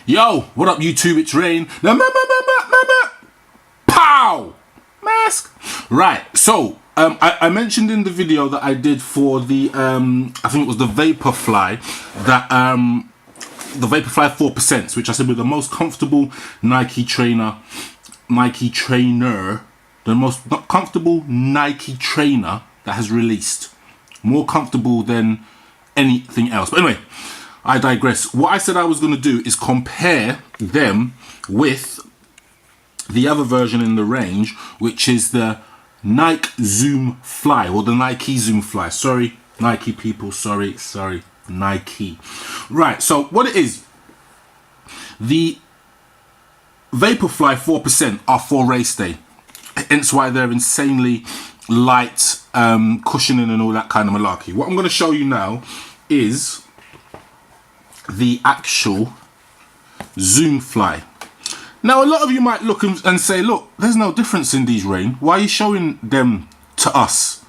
Yo, what up YouTube, it's Rain. Pow! Mask. Right, so I mentioned in the video that I did for the I think it was the Vaporfly, that the Vaporfly 4%, which I said were the most comfortable Nike trainer, the most comfortable Nike trainer that has released. More comfortable than anything else. But anyway, I digress. What I said I was going to do is compare them with the other version in the range, which is the Nike Zoom Fly, or the Nike Zoom Fly. Sorry, Nike people. Sorry, Nike. Right, so what it is, the Vaporfly 4% are for race day. Hence why they're insanely light, cushioning and all that kind of malarkey. What I'm going to show you now is the actual Zoom Fly. Now, a lot of you might look and say, look, there's no difference in these, Rain. Why are you showing them to us?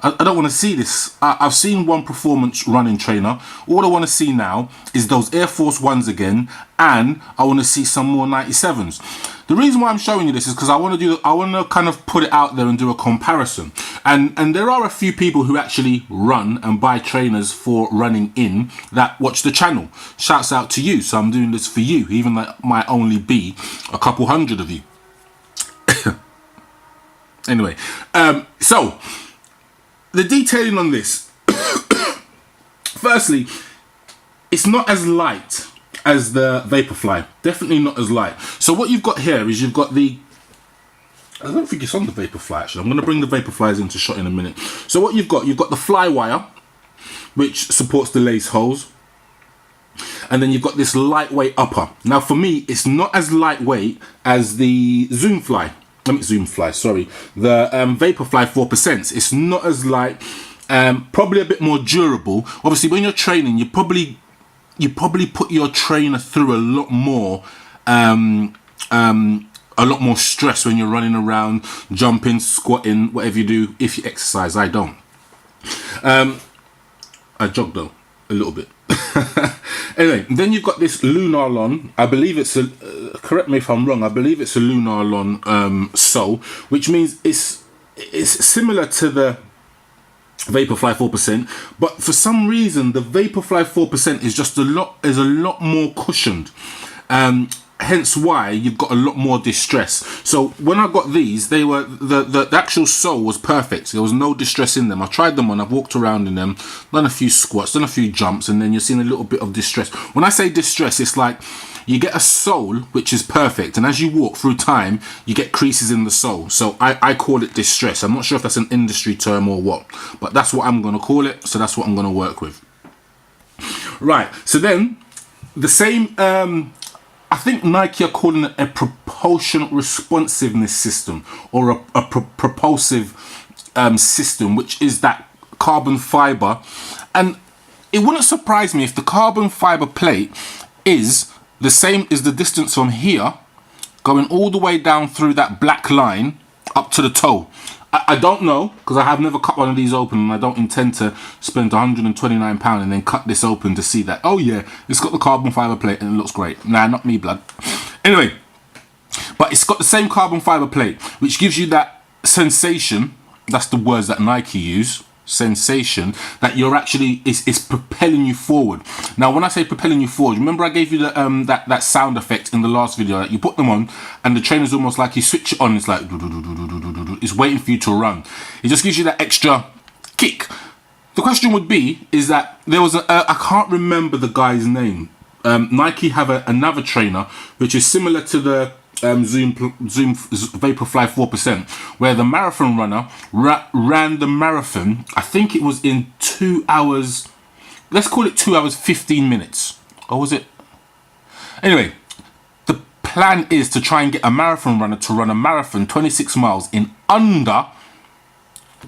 I don't want to see this. I've seen one performance running trainer. All I want to see now is those Air Force Ones again, and I want to see some more 97s. The reason why I'm showing you this is because I want to kind of put it out there and do a comparison. And there are a few people who actually run and buy trainers for running in that watch the channel. Shouts out to you. So I'm doing this for you, even though it might only be a couple hundred of you. Anyway, so the detailing on this. Firstly, it's not as light as the Vaporfly. Definitely not as light. So what you've got here is you've got the, I don't think it's on the Vaporfly actually. I'm going to bring the Vaporflies into shot in a minute. So what you've got the fly wire, which supports the lace holes. And then you've got this lightweight upper. Now for me, it's not as lightweight as the Zoom Fly. The Vaporfly 4%. It's not as light, probably a bit more durable. Obviously, when you're training, you probably put your trainer through a lot more stress when you're running around, jumping, squatting, whatever you do. If you exercise, I don't. I jog though a little bit. Anyway, then you've got this Lunarlon. I believe it's a, correct me if I'm wrong, I believe it's a Lunarlon sole, which means it's similar to the Vaporfly 4%, but for some reason the Vaporfly 4% is just a lot more cushioned. Hence why you've got a lot more distress. So when I got these, they were the actual sole was perfect. There was no distress in them. I tried them on, I've walked around in them, done a few squats, done a few jumps, and then you're seeing a little bit of distress. When I say distress, it's like you get a sole which is perfect, and as you walk through time, you get creases in the sole. So I call it distress. I'm not sure if that's an industry term or what, but that's what I'm going to call it. So that's what I'm going to work with. Right. So then the same. I think Nike are calling it a propulsion responsiveness system, or a propulsive system, which is that carbon fiber. And it wouldn't surprise me if the carbon fiber plate is the same as the distance from here, going all the way down through that black line up to the toe. I don't know, because I have never cut one of these open, and I don't intend to spend £129 and then cut this open to see that, oh yeah, it's got the carbon fiber plate and it looks great. Nah, not me, blood. Anyway, but it's got the same carbon fiber plate, which gives you that sensation, that's the words that Nike use, sensation, that you're actually, it's propelling you forward. Now when I say propelling you forward, remember I gave you the that sound effect in the last video, that you put them on and the trainer's almost like you switch it on, it's like it's waiting for you to run. It just gives you that extra kick. The question would be, is that there was I can't remember the guy's name. Nike have another trainer which is similar to the Zoom Vaporfly 4%, where the marathon runner ran the marathon, I think it was in 2 hours, let's call it 2 hours 15 minutes, or was it? Anyway, the plan is to try and get a marathon runner to run a marathon 26 miles in under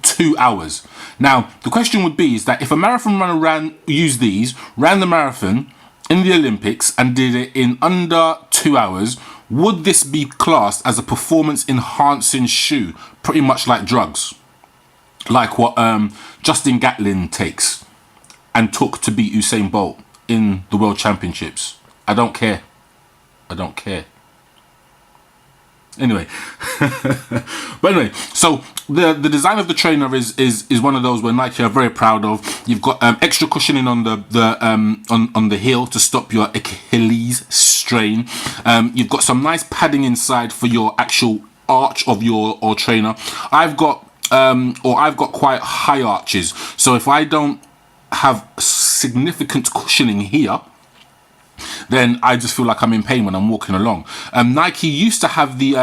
2 hours. Now the question would be, is that if a marathon runner ran the marathon in the Olympics and did it in under 2 hours, would this be classed as a performance enhancing shoe, pretty much like drugs, like what Justin Gatlin takes and took to beat Usain Bolt in the World Championships? I don't care. I don't care. Anyway, but anyway, so the design of the trainer is one of those where Nike are very proud of. You've got extra cushioning on on the heel to stop your Achilles strain. You've got some nice padding inside for your actual arch of your trainer. I've got quite high arches, so if I don't have significant cushioning here, then I just feel like I'm in pain when I'm walking along. Nike used to have the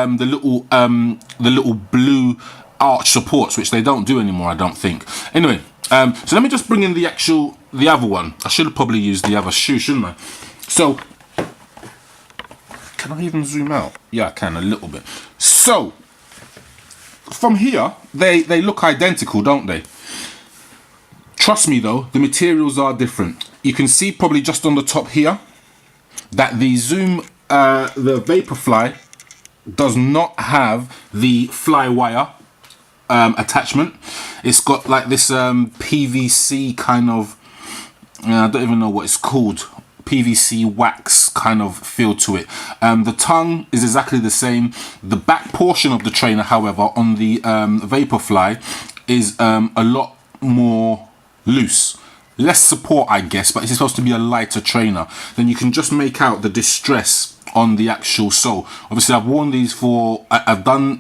little blue arch supports, which they don't do anymore, I don't think. Anyway, so let me just bring in the other one. I should have probably used the other shoe, shouldn't I? So, can I even zoom out? Yeah, I can a little bit. So, from here, they look identical, don't they? Trust me though, the materials are different. You can see probably just on the top here that the Zoom, the Vaporfly does not have the fly wire attachment. It's got like this PVC kind of, I don't even know what it's called, PVC wax kind of feel to it. The tongue is exactly the same. The back portion of the trainer, however, on the Vaporfly is a lot more loose. Less support, I guess, but it's supposed to be a lighter trainer. Then you can just make out the distress on the actual sole. Obviously, I've worn these for, I've done